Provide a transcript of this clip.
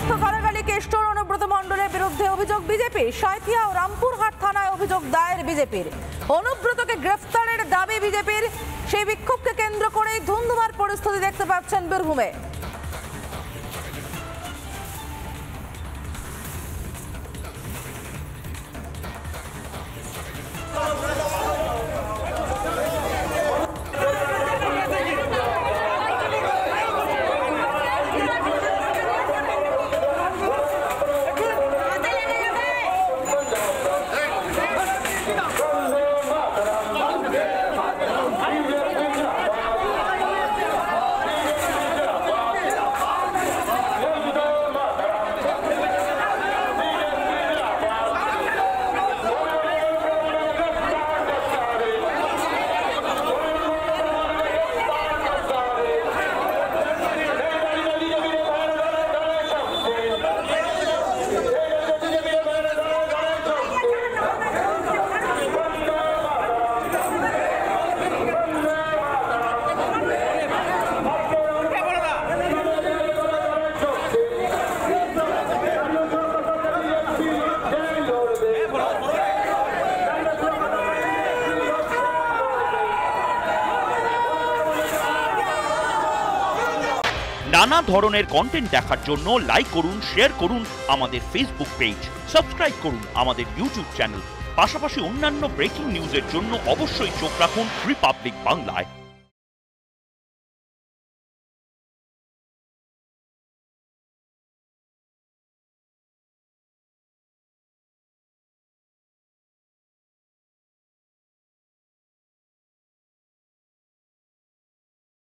বরখাস্ত কারাগারে কেষ্টর অনুব্রত মণ্ডলের বিরুদ্ধে অভিযোগ বিজেপির। সাঁইথিয়া ও রামপুরহাট থানায় অভিযোগ দায়ের বিজেপির। অনুব্রতকে গ্রেফতারের দাবি বিজেপির। সেই বিক্ষোভকে কেন্দ্র করেই ধুন্ধুমার পরিস্থিতি দেখতে পাচ্ছেন বীরভূমে। নানা ধরনের কন্টেন্ট দেখার জন্য লাইক করুন, শেয়ার করুন আমাদের ফেসবুক পেজ, সাবস্ক্রাইব করুন আমাদের ইউটিউব চ্যানেল। পাশাপাশি অন্যান্য ব্রেকিং নিউজের জন্য অবশ্যই চোখ রাখুন রিপাবলিক বাংলায়।